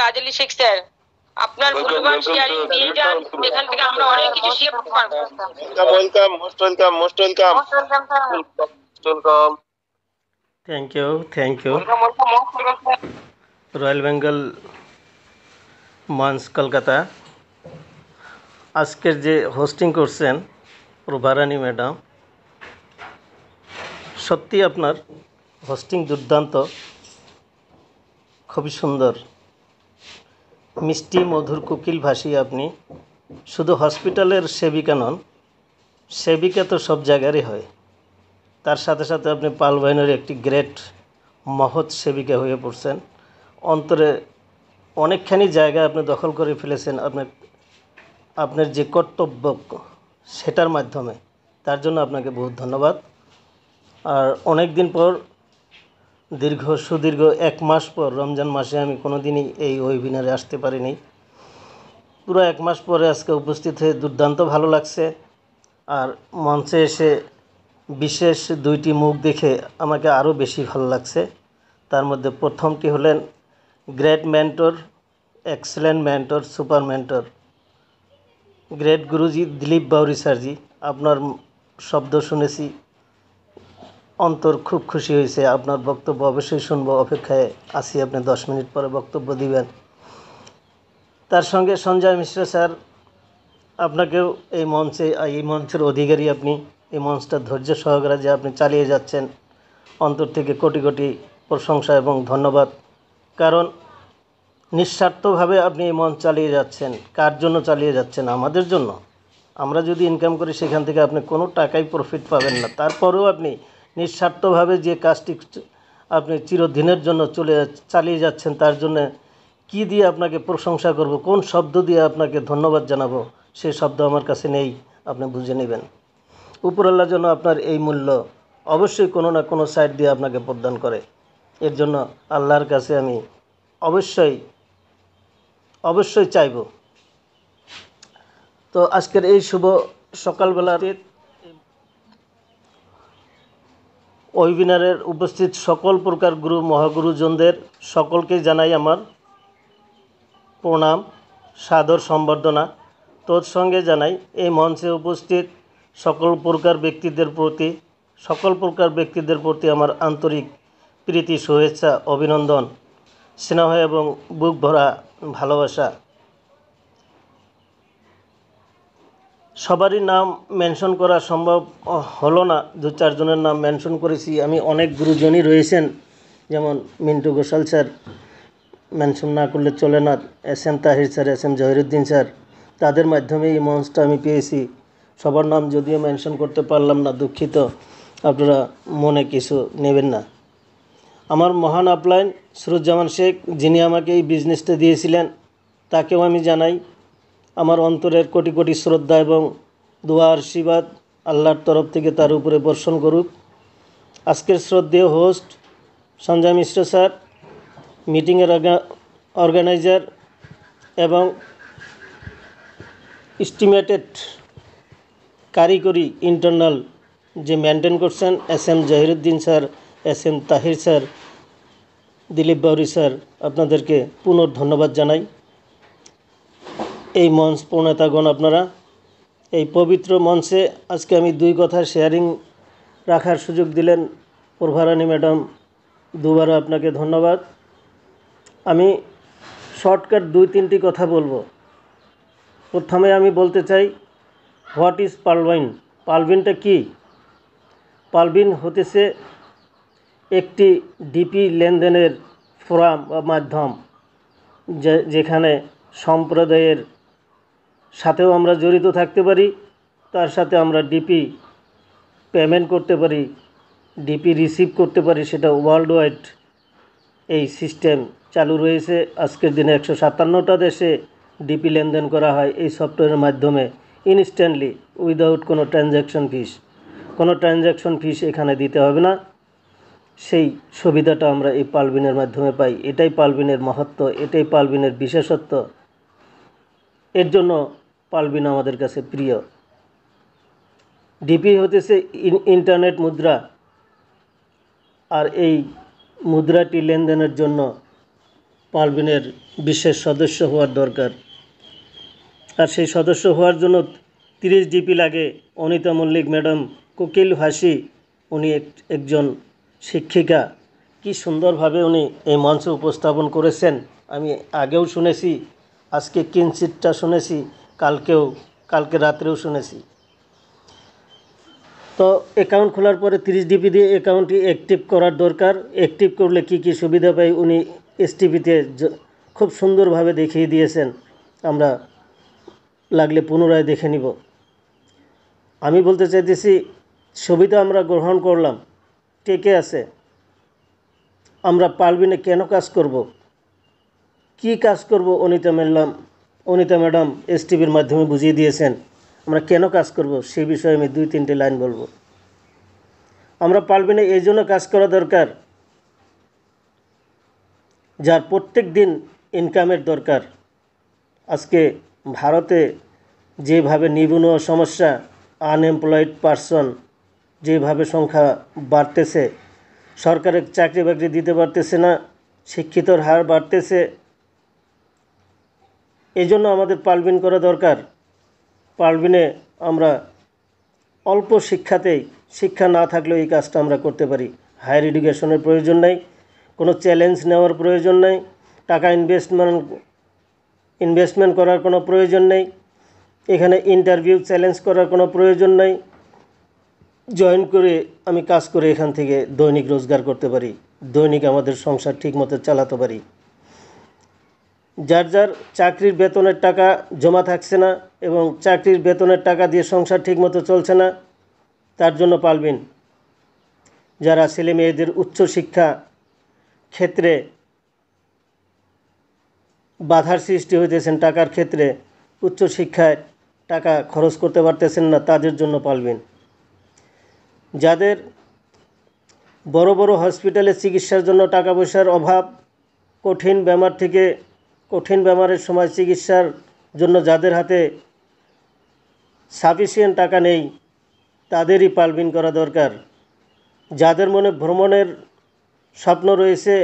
রাজ Ali Sheikh sir, আপনার মূল্যবান sharing দিয়ে যান, এখান থেকে আমরা অনেক কিছু শিখতে পারবো। Welcome, most welcome, most welcome. Thank you Royal Bengal মঞ্চ কলকাতা। আজকের যে হোস্টিং করছেন প্রভারানী ম্যাডাম, সত্যি আপনার হোস্টিং দুর্দান্ত, খুবই সুন্দর, মিষ্টি মধুর কোকিল ভাষী। আপনি শুধু হসপিটালের সেবিকা নন, সেবিকা তো সব জায়গারই হয়, তার সাথে সাথে আপনি পাল বাহিনীর একটি গ্রেট মহৎ সেবিকা হয়ে পড়ছেন। অন্তরে অনেকখানি জায়গা আপনি দখল করে ফেলেছেন আপনার যে কর্তব্য সেটার মাধ্যমে, তার জন্য আপনাকে বহুত ধন্যবাদ। আর অনেক দিন পর, সুদীর্ঘ 1 মাস পর, রমজান মাসে আমি কোনো দিনই এই ওয়েবিনারে আসতে পারিনি। পুরো 1 মাস পরে আজকে উপস্থিত হয়ে দুর্দান্ত ভালো লাগছে। আর মঞ্চে এসে বিশেষ 2টি মুখ দেখে আমাকে আরও বেশি ভালো লাগছে। তার মধ্যে প্রথমটি হলেন great mentor, excellent mentor, super mentor, great guruji Dilip Bauri স্যারজি। আপনার শব্দ শুনেছি, অন্তর খুব খুশি হয়েছে। আপনার বক্তব্য অবশ্যই শুনবো, অপেক্ষায় আছি। আপনি 10 মিনিট পরে বক্তব্য দিবেন। তার সঙ্গে সঞ্জয় মিশ্র স্যার, আপনাকেও এই মঞ্চের অধিকারী আপনি। এই মঞ্চটা ধৈর্য সহকারে যে আপনি চালিয়ে যাচ্ছেন, অন্তর থেকে কোটি কোটি প্রশংসা এবং ধন্যবাদ। কারণ নিঃস্বার্থভাবে আপনি এই মঞ্চ চালিয়ে যাচ্ছেন। কার জন্য চালিয়ে যাচ্ছেন? আমাদের জন্য। আমরা যদি ইনকাম করি সেখান থেকে আপনি কোনো টাকাই প্রফিট পাবেন না, তারপরেও আপনি নিঃস্বার্থভাবে যে কাজটি আপনি চিরদিনের জন্য চালিয়ে যাচ্ছেন, তার জন্য কি দিয়ে আপনাকে প্রশংসা করব, কোন শব্দ দিয়ে আপনাকে ধন্যবাদ জানাবো, সেই শব্দ আমার কাছে নেই, আপনি বুঝে নেবেন। উপরওয়ালার জন্য আপনার এই মূল্য অবশ্যই কোনো না কোনো সাইড দিয়ে আপনাকে প্রদান করে। এর জন্য আল্লাহর কাছে আমি অবশ্যই চাইব। তো আজকের এই শুভ সকালবেলার ওয়েবিনারের উপস্থিত সকল প্রকার গুরু মহাগুরুজনদের সকলকে জানাই আমার প্রণাম, সাদর সম্বর্ধনা। তৎসঙ্গে জানাই এই মঞ্চে উপস্থিত সকল প্রকার ব্যক্তিদের প্রতি আমার আন্তরিক প্রীতি, শুভেচ্ছা, অভিনন্দন, স্নেহ এবং বুক ভরা ভালোবাসা। সবারই নাম মেনশন করা সম্ভব হলো না, 2-4 জনের নাম মেনশন করেছি আমি। অনেক গুরুজনই রয়েছেন, যেমন মিন্টু ঘোষাল স্যার, মেনশন না করলে চলে না, SM Tahir sir, SM Jahiruddin sir, তাদের মাধ্যমে এই মঞ্চটা আমি পেয়েছি। সবার নাম যদিও মেনশন করতে পারলাম না, দুঃখিত, আপনারা মনে কিছু নেবেন না। আমার মহান আপলাইন সুরুজ্জামান শেখ, যিনি আমাকে এই বিজনেসটা দিয়েছিলেন, তাকেও আমি জানাই আমার অন্তরের কোটি কোটি শ্রদ্ধা এবং দোয়া আশীর্বাদ আল্লাহর তরফ থেকে তার উপরে বর্ষণ করুক। আজকের শ্রদ্ধেয় হোস্ট সঞ্জয় মিশ্র স্যার, মিটিংয়ের অর্গানাইজার এবং এস্টিমেটেড কারিগরি ইন্টারনাল যে মেনটেন করছেন, SM Jahiruddin sir, SM Tahir sir, Dilip Bauri sir, আপনাদেরকে ধন্যবাদ জানাই। এই মঞ্চ প্রণেতাগণ, আপনারা এই পবিত্র মঞ্চে আজকে আমি 2 কথা শেয়ারিং রাখার সুযোগ দিলেন প্রভারানী ম্যাডাম, দুবারও আপনাকে ধন্যবাদ। আমি শর্টকাট 2-3টি কথা বলবো। প্রথমে আমি বলতে চাই, হোয়াট ইজ পালভিন? পালভিনটা কি? পালভিন হতেছে একটি ডিপি লেনদেনের ফোরাম বা মাধ্যম, যেখানে সম্প্রদায়ের সাথেও আমরা জড়িত থাকতে পারি, তার সাথে আমরা ডিপি পেমেন্ট করতে পারি, ডিপি রিসিভ করতে পারি। সেটা ওয়ার্ল্ড ওয়াইড এই সিস্টেম চালু রয়েছে। আজকের দিনে 157টা দেশে ডিপি লেনদেন করা হয় এই সফটওয়্যারের মাধ্যমে, ইনস্ট্যান্টলি, উইদাউট কোনো ট্রানজ্যাকশন ফিস এখানে দিতে হবে না। সেই সুবিধাটা আমরা এই পালভিনের মাধ্যমে পাই। এটাই পালভিনের মহত্ব, এটাই পালভিনের বিশেষত্ব। এর জন্য পালভিন আমাদের কাছে প্রিয়। ডিপি হতেছে ইন্টারনেট মুদ্রা, আর এই মুদ্রাটি লেনদেনের জন্য পারভিনের বিশেষ সদস্য হওয়ার দরকার। আর সেই সদস্য হওয়ার জন্য 30 ডিপি লাগে। অনিতা মল্লিক ম্যাডাম কোকিল ভাষী, উনি একজন শিক্ষিকা। কি সুন্দরভাবে উনি এই মঞ্চে উপস্থাপন করেছেন। আমি আগেও শুনেছি, আজকে কিঞ্চিতটা শুনেছি, কালকে রাত্রেও শুনেছি। তো অ্যাকাউন্ট খোলার পরে 30 ডিপি দিয়ে অ্যাকাউন্টটি অ্যাক্টিভ করার দরকার। অ্যাক্টিভ করলে কি কি সুবিধা পাই উনি এসটিভিতে খুব সুন্দরভাবে দেখিয়ে দিয়েছেন। আমরা লাগলে পুনরায় দেখে নিব। আমি বলতে চাইতেছি, সুবিধা আমরা গ্রহণ করলাম, ঠিকই আছে। আমরা পারভিনে কেন কাজ করব, কি কাজ করব, অনিতা ম্যাডাম এসটিভির মাধ্যমে বুঝিয়ে দিয়েছেন। আমরা কেন কাজ করব সেই বিষয়ে আমি 2-3টে লাইন বলবো। আমরা পারভিনে এই জন্য কাজ করা দরকার, যার প্রত্যেক দিন ইনকামের দরকার। আজকে ভারতে যেভাবে নিবনুষ সমস্যা, আনএমপ্লয়েড পারসন যেভাবে সংখ্যা বাড়তেছে, সরকারের চাকরি বাকরি দিতে পারতেছে না, শিক্ষিতর হার বাড়তেছে। এই জন্য আমাদের পারভিন করা দরকার। পারভিনে আমরা অল্প শিক্ষা না থাকলেও এই কাজটা আমরা করতে পারি। হায়ার এডুকেশনের প্রয়োজন নেই, কোনো চ্যালেঞ্জ নেওয়ার প্রয়োজন নেই, টাকা ইনভেস্টমেন্ট করার কোনো প্রয়োজন নেই, এখানে ইন্টারভিউ চ্যালেঞ্জ করার কোনো প্রয়োজন নেই। জয়েন করে আমি কাজ করে এখান থেকে দৈনিক রোজগার করতে পারি, দৈনিক আমাদের সংসার ঠিকমতো চালাতে পারি। যার চাকরির বেতনের টাকা জমা থাকছে না এবং চাকরির বেতনের টাকা দিয়ে সংসার ঠিকমতো চলছে না, তার জন্য পারভিন। যারা ছেলে মেয়েদের উচ্চশিক্ষা ক্ষেত্রে বাধার সৃষ্টি হইতেছেন, টাকার ক্ষেত্রে উচ্চশিক্ষায় টাকা খরচ করতে পারতেছেন না, তাদের জন্য পারভিন। যাদের বড় বড় হসপিটালে চিকিৎসার জন্য টাকা পয়সার অভাব, কঠিন বেমারের সময় চিকিৎসার জন্য যাদের হাতে সাফিসিয়েন্ট টাকা নেই, তাদেরই পারভিন করা দরকার। যাদের মনে ভ্রমণের স্বপ্ন রয়েছে,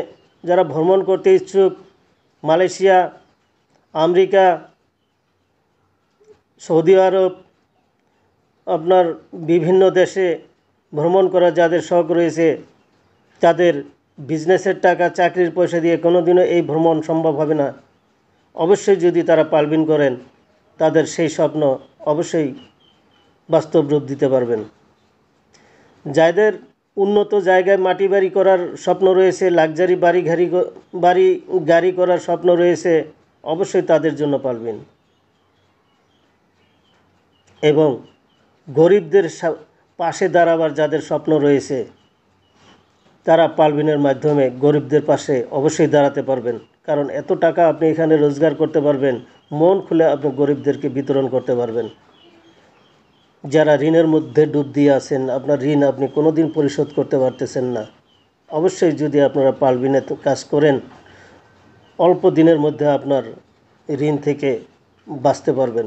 যারা ভ্রমণ করতে ইচ্ছুক, মালয়েশিয়া, আমেরিকা, সৌদি আরব, আপনার বিভিন্ন দেশে ভ্রমণ করা যাদের শখ রয়েছে, তাদের বিজনেসের টাকা, চাকরির পয়সা দিয়ে কোনোদিনও এই ভ্রমণ সম্ভব হবে না। অবশ্যই যদি তারা পারভিন করেন, তাদের সেই স্বপ্ন অবশ্যই বাস্তব রূপ দিতে পারবেন। যাদের উন্নত জায়গায় মাটি বাড়ি করার স্বপ্ন রয়েছে, লাক্সারি গাড়ি করার স্বপ্ন রয়েছে, অবশ্যই তাদের জন্য পারভিন। এবং গরিবদের পাশে দাঁড়াবার যাদের স্বপ্ন রয়েছে, তারা পারভিনের মাধ্যমে গরিবদের পাশে অবশ্যই দাঁড়াতে পারবেন। কারণ এত টাকা আপনি এখানে রোজগার করতে পারবেন, মন খুলে আপনি গরিবদেরকে বিতরণ করতে পারবেন। যারা ঋণের মধ্যে ডুব দিয়ে আছেন, আপনার ঋণ আপনি কোনো দিন পরিশোধ করতে পারতেছেন না, অবশ্যই যদি আপনারা পারভিনে কাজ করেন, অল্প দিনের মধ্যে আপনার ঋণ থেকে বাঁচতে পারবেন।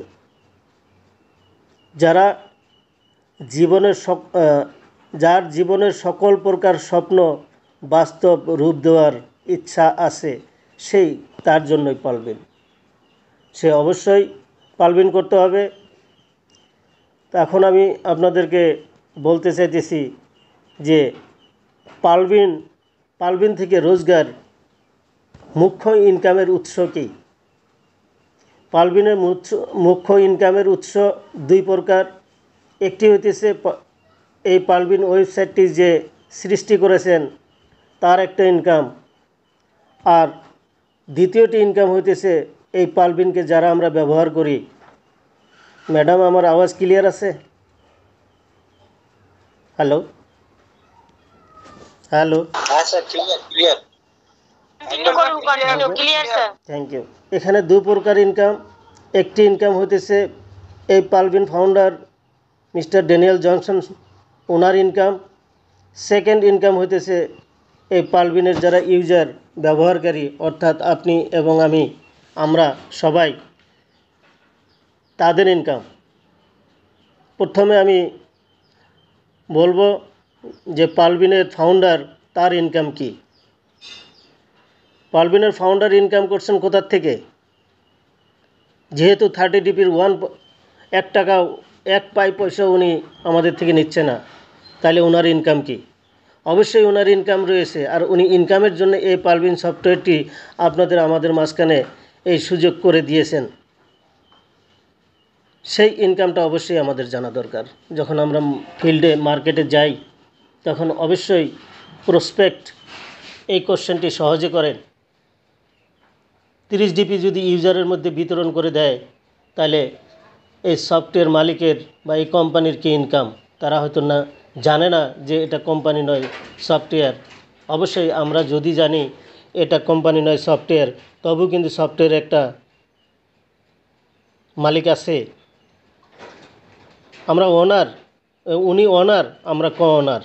যার জীবনের সকল প্রকার স্বপ্ন বাস্তব রূপ দেওয়ার ইচ্ছা আছে, তার জন্যই পারভিন। সে অবশ্যই পারভিন করতে হবে। এখন আমি আপনাদেরকে বলতে চাইতেছি যে পারভিন থেকে রোজগার মুখ্য ইনকামের উৎস কী? পারভিনের মুখ্য ইনকামের উৎস 2 প্রকার। একটি হইতেছে এই পারভিন ওয়েবসাইটটি যে সৃষ্টি করেছেন তার একটা ইনকাম, আর দ্বিতীয়টি ইনকাম হইতেছে এই পারভিনকে যারা আমরা ব্যবহার করি। ম্যাডাম, আমার আওয়াজ ক্লিয়ার আছে? হ্যালো? হ্যাঁ স্যার, ক্লিয়ার। Thank you. এখানে 2 প্রকার ইনকাম। একটি ইনকাম হইতেছে এই Parvin founder mister Daniel Johnson, ওনার ইনকাম। সেকেন্ড ইনকাম হইতেছে এই পারভিনের যারা ইউজার, ব্যবহারকারী, অর্থাৎ আপনি এবং আমরা সবাই, তাদের ইনকাম। প্রথমে আমি বলবো যে পারভিনের ফাউন্ডার, তার ইনকাম কি। পালভিনের ফাউন্ডার ইনকাম করছেন কোথার থেকে? যেহেতু 30DPর 1 টাকাও 1 পয়সা উনি আমাদের থেকে নিচ্ছে না, তাহলে ওনার ইনকাম কি? অবশ্যই ওনার ইনকাম রয়েছে, আর উনি ইনকামের জন্য এই পালভিন সফটওয়্যারটি আপনাদের আমাদের মাঝখানে এই সুযোগ করে দিয়েছেন। সেই ইনকামটা অবশ্যই আমাদের জানা দরকার। যখন আমরা ফিল্ডে মার্কেটে যাই তখন অবশ্যই প্রসপেক্ট এই কোশ্চেনটি সহজে করেন। 30DP যদি ইউজারের মধ্যে বিতরণ করে দেয়, তাহলে এই সফটওয়্যার মালিকের বা এই কোম্পানির কি ইনকাম, তারা হয়তো না জানে না যে এটা কোম্পানি নয় সফটওয়্যার। অবশ্যই আমরা যদি জানি এটা কোম্পানি নয় সফটওয়্যার, তবু কিন্তু সফটওয়্যার একটা মালিক আছে। আমরা ওনার, উনি ওনার, আমরা ওনার।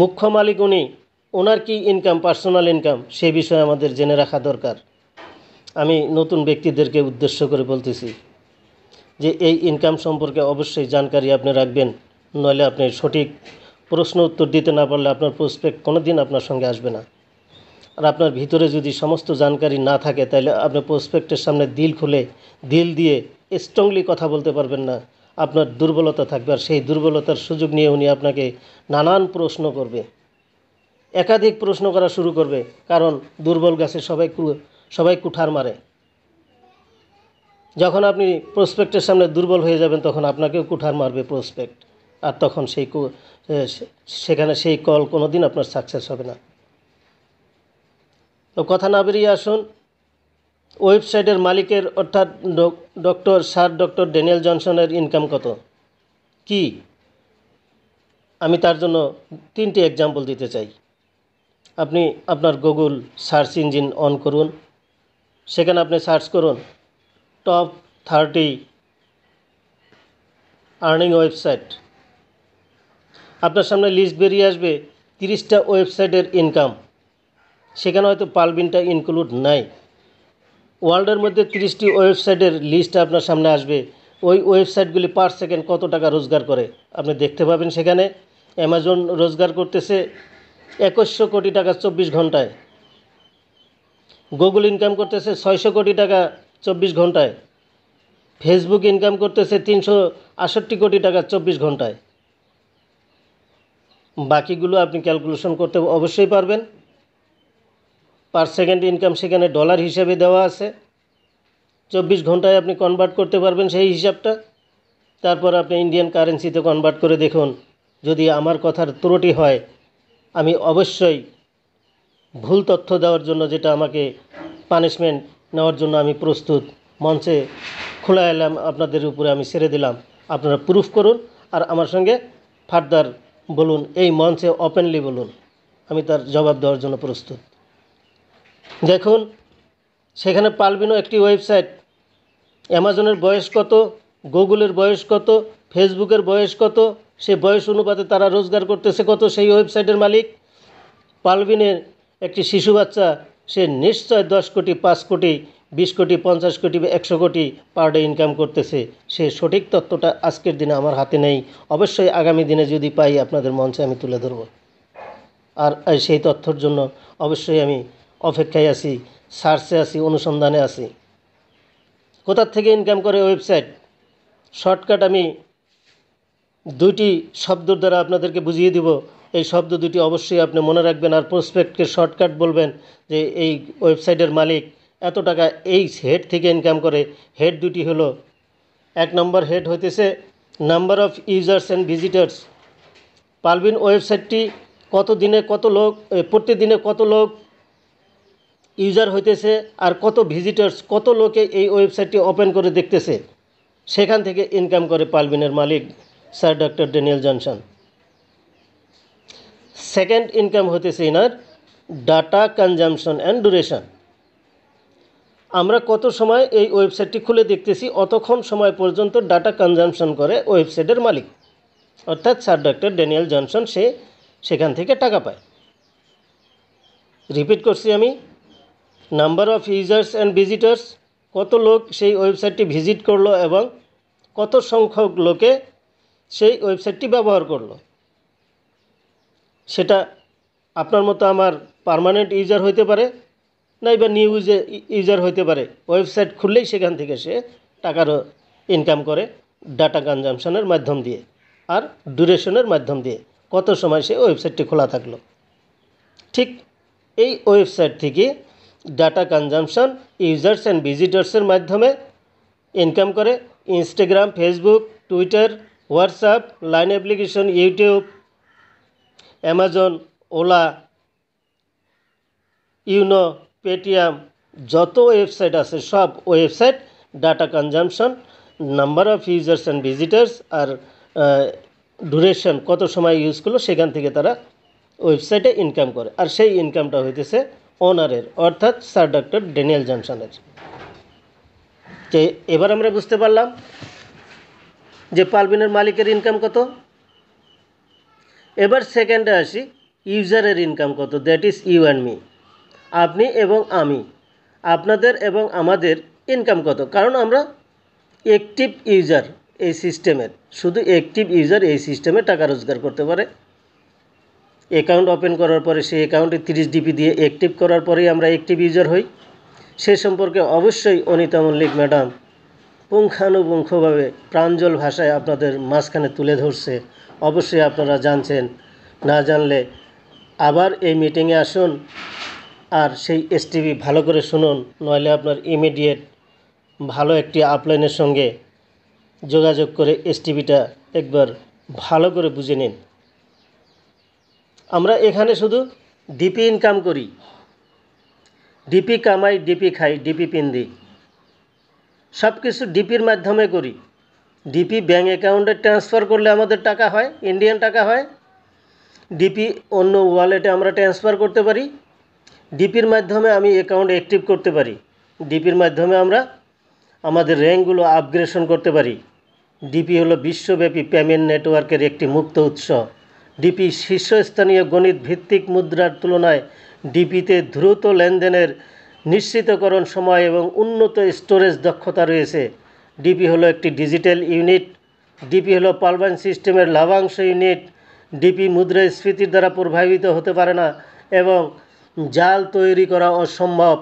মুখ্য মালিক উনি, ওনার কি ইনকাম, পার্সোনাল ইনকাম, সেই বিষয়ে আমাদের জেনে রাখা দরকার। আমি নতুন ব্যক্তিদেরকে উদ্দেশ্য করে বলতেছি যে এই ইনকাম সম্পর্কে অবশ্যই জানকারি আপনি রাখবেন, নইলে আপনি সঠিক প্রশ্ন উত্তর দিতে না পারলে আপনার প্রসপেক্ট কোনো দিন আপনার সঙ্গে আসবে না। আর আপনার ভিতরে যদি সমস্ত জানকারি না থাকে, তাহলে আপনি প্রসপেক্টের সামনে দিল খুলে দিল দিয়ে স্ট্রংলি কথা বলতে পারবেন না। আপনার দুর্বলতা থাকবে, আর সেই দুর্বলতার সুযোগ নিয়ে উনি আপনাকে নানান প্রশ্ন করবে, একাধিক প্রশ্ন করা শুরু করবে। কারণ দুর্বল গাছে সবাই কুঠার মারে। যখন আপনি প্রসপেক্টের সামনে দুর্বল হয়ে যাবেন, তখন আপনাকেও কুঠার মারবে প্রসপেক্ট, আর তখন সেখানে সেই কল কোনো দিন আপনার সাকসেস হবে না। তো কথা না বেরিয়ে আসুন, ওয়েবসাইটের মালিকের অর্থাৎ ডক্টর ড্যানিয়েল জনসনের ইনকাম কত, কি? আমি তার জন্য 3টি এক্সাম্পল দিতে চাই। আপনি আপনার গুগল সার্চ ইঞ্জিন অন করুন, সেখানে আপনি সার্চ করুন টপ 30 আর্নিং ওয়েবসাইট। আপনার সামনে লিস্ট বেরিয়ে আসবে 30টা ওয়েবসাইটের ইনকাম। সেখানে হয়তো পালভিনটা ইনক্লুড নাই। ওয়ার্ল্ডের মধ্যে 30টি ওয়েবসাইটের লিস্ট আপনার সামনে আসবে। ওই ওয়েবসাইটগুলি পার সেকেন্ড কত টাকা রোজগার করে আপনি দেখতে পাবেন। সেখানে অ্যামাজন রোজগার করতেছে 2100 কোটি টাকা 24 ঘন্টায়। গুগল ইনকাম করতেছে 600 কোটি টাকা 24 ঘন্টায়। ফেসবুক ইনকাম করতেছে 368 কোটি টাকা 24 ঘন্টায়। বাকিগুলো আপনি ক্যালকুলেশন করতে অবশ্যই পারবেন। পার সেকেন্ড ইনকাম সেখানে ডলার হিসেবে দেওয়া আছে। 24 ঘন্টায় আপনি কনভার্ট করতে পারবেন সেই হিসাবটা। তারপর আপনি ইন্ডিয়ান কারেন্সিতে কনভার্ট করে দেখুন। যদি আমার কথার ত্রুটি হয়, আমি অবশ্যই ভুল তথ্য দেওয়ার জন্য, যেটা আমাকে পানিশমেন্ট নেওয়ার জন্য আমি প্রস্তুত। মঞ্চে খোলা এলাম, আপনাদের উপরে আমি ছেড়ে দিলাম। আপনারা প্রুফ করুন আর আমার সঙ্গে ফার্দার বলুন, এই মঞ্চে ওপেনলি বলুন, আমি তার জবাব দেওয়ার জন্য প্রস্তুত। দেখুন, সেখানে পালভিনো একটি ওয়েবসাইট। অ্যামাজনের বয়স কত, গুগলের বয়স কত, ফেসবুকের বয়স কত, সে বয়স অনুপাতে তারা রোজগার করতেছে কত, সেই ওয়েবসাইটের মালিক। পালভিনের একটি শিশু বাচ্চা, সে নিশ্চয় 10 কোটি, 5 কোটি, 20 কোটি, 50 কোটি, 100 কোটি পার ডে ইনকাম করতেছে। সে সঠিক তথ্যটা আজকের দিনে আমার হাতে নেই। অবশ্যই আগামী দিনে যদি পাই, আপনাদের মঞ্চে আমি তুলে ধরব। আর সেই তথ্যর জন্য অবশ্যই আমি অপেক্ষায় আছি, সার্চে আছি, অনুসন্ধানে আছি। কোথার থেকে ইনকাম করে ওয়েবসাইট? শর্টকাট আমি 2টি শব্দের দ্বারা আপনাদেরকে বুঝিয়ে দিব। এই শব্দ 2টি অবশ্যই আপনি মনে রাখবেন, আর প্রসপেক্টকে শর্টকাট বলবেন যে এই ওয়েবসাইটের মালিক এত টাকা এই হেড থেকে ইনকাম করে। হেড 2টি হলো, 1 নম্বর হেড হইতেছে number of users and visitors. Palvin ওয়েবসাইটটি কত দিনে কত লোক, প্রতিদিনে কত লোক ইউজার হইতেছে, আর কত ভিজিটার্স, কত লোকে এই ওয়েবসাইটটি ওপেন করে দেখতেছে, সেখান থেকে ইনকাম করে পালভিনের মালিক sir doctor Daniel Johnson. Second income হতেছে ইনার ডাটা কনজামশন অ্যান্ড ডিউরেশন। আমরা কত সময় এই ওয়েবসাইটটি খুলে দেখতেছি, অতক্ষণ সময় পর্যন্ত ডাটা কনজামশন করে ওয়েবসাইটের মালিক, অর্থাৎ স্যার ডক্টর ড্যানিয়েল জনসন। সে সেখান থেকে টাকা পায়। রিপিট করছি আমি, number of users and visitors, কত লোক সেই ওয়েবসাইটটি ভিজিট করলো এবং কত সংখ্যক লোকে সেই ওয়েবসাইটটি ব্যবহার করলো। সেটা আপনার মতো আমার পার্মানেন্ট ইউজার হইতে পারে, নাই বা নিউ ইউজার হইতে পারে, ওয়েবসাইট খুললেই সেখান থেকে সে টাকারও ইনকাম করে ডাটা কনজামশনের মাধ্যম দিয়ে আর ডিউরেশনের মাধ্যম দিয়ে, কত সময় সে ওয়েবসাইটটি খোলা থাকলো। ঠিক এই ওয়েবসাইট থেকে ডাটা কনজামশন ইউজার্স অ্যান্ড ভিজিটার্সের মাধ্যমে ইনকাম করে Instagram, Facebook, Twitter, WhatsApp, Line application, YouTube, Amazon, Ola, YONO, Paytm, যত ওয়েবসাইট আছে সব website data consumption, number of users and visitors আর ডিউরেশন, কত সময় ইউজ করলো, সেখান থেকে তারা ওয়েবসাইটে ইনকাম করে। আর সেই ইনকামটা হইতেছে ওনারের, অর্থাৎ স্যার ডক্টর ড্যানিয়েল জনসনের। তো এবার আমরা বুঝতে পারলাম যে পারভিনের মালিকের ইনকাম কত। এবার সেকেন্ডে আসি, ইউজারের ইনকাম কত, that is you and me, আপনি এবং আমি, আপনাদের এবং আমাদের ইনকাম কত। কারণ আমরা অ্যাক্টিভ ইউজার এই সিস্টেমের, শুধু অ্যাক্টিভ ইউজার এই সিস্টেমে টাকা রোজগার করতে পারে। অ্যাকাউন্ট ওপেন করার পরে সেই অ্যাকাউন্টে 30 ডিপি দিয়ে অ্যাক্টিভ করার পরেই আমরা অ্যাক্টিভ ইউজার হই। সে সম্পর্কে অবশ্যই অনিতা মল্লিক ম্যাডাম পুঙ্খানুপুঙ্খভাবে প্রাঞ্জল ভাষায় আপনাদের মাঝখানে তুলে ধরছে। অবশ্যই আপনারা জানছেন, না জানলে আবার এই মিটিংয়ে আসুন আর সেই এসটিভি ভালো করে শুনুন, নইলে আপনার ইমিডিয়েট ভালো একটি আপলাইনের সঙ্গে যোগাযোগ করে এসটিভিটা একবার ভালো করে বুঝে নিন। আমরা এখানে শুধু ডিপি ইনকাম করি, ডিপি কামাই, ডিপি খাই, ডিপি পিন্দি, সব কিছু ডিপির মাধ্যমে করি। ডিপি ব্যাঙ্ক অ্যাকাউন্টে ট্রান্সফার করলে আমাদের টাকা হয়, ইন্ডিয়ান টাকা হয়। ডিপি অন্য ওয়ালেটে আমরা ট্রান্সফার করতে পারি। ডিপির মাধ্যমে আমি অ্যাকাউন্ট অ্যাক্টিভ করতে পারি। ডিপির মাধ্যমে আমরা আমাদের র্যাঙ্কগুলো আপগ্রেডেশন করতে পারি। ডিপি হলো বিশ্বব্যাপী পেমেন্ট নেটওয়ার্কের একটি মুক্ত উৎস। ডিপি শীর্ষস্থানীয় গণিত ভিত্তিক মুদ্রার তুলনায় ডিপিতে দ্রুত লেনদেনের নিশ্চিতকরণ সময় এবং উন্নত স্টোরেজ দক্ষতা রয়েছে। ডিপি হলো একটি ডিজিটাল ইউনিট। ডিপি হলো পালবান সিস্টেমের লাভাংশ ইউনিট। ডিপি মুদ্রাস্ফীতির দ্বারা প্রভাবিত হতে পারে না এবং জাল তৈরি করা অসম্ভব।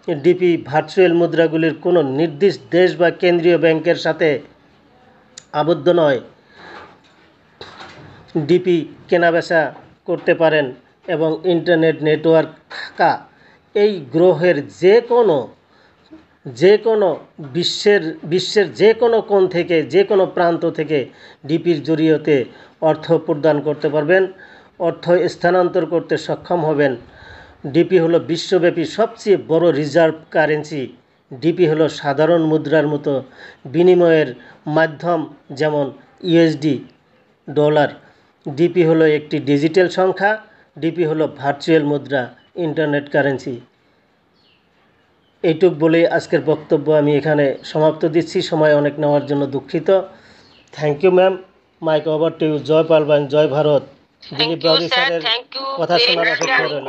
ডিপি ভার্চুয়াল মুদ্রাগুলির কোনো নির্দিষ্ট দেশ বা কেন্দ্রীয় ব্যাংকের সাথে আবদ্ধ নয়। ডিপি কেনাবেচা করতে পারেন এবং ইন্টারনেট নেটওয়ার্ক থাকা এই গ্রহের যে কোনো বিশ্বের যে কোনো কোণ থেকে, যে কোনো প্রান্ত থেকে ডিপির জরিয়তে অর্থ প্রদান করতে পারবেন, অর্থ স্থানান্তর করতে সক্ষম হবেন। ডিপি হলো বিশ্বব্যাপী সবচেয়ে বড় রিজার্ভ কারেন্সি। ডিপি হলো সাধারণ মুদ্রার মতো বিনিময়ের মাধ্যম, যেমন ইউএসডি, ডলার। ডিপি হলো একটি ডিজিটাল সংখ্যা। ডিপি হলো ভার্চুয়াল মুদ্রা, ইন্টারনেট কারেন্সি। এইটুক বলে আজকের বক্তব্য আমি এখানে সমাপ্ত দিচ্ছি। সময় অনেক নেওয়ার জন্য দুঃখিত। Thank you ma'am. Mike over to you. জয় পালবান, জয় ভারত। দিলীপ বাউরি স্যারের কথা শোনার অপেক্ষা রইল।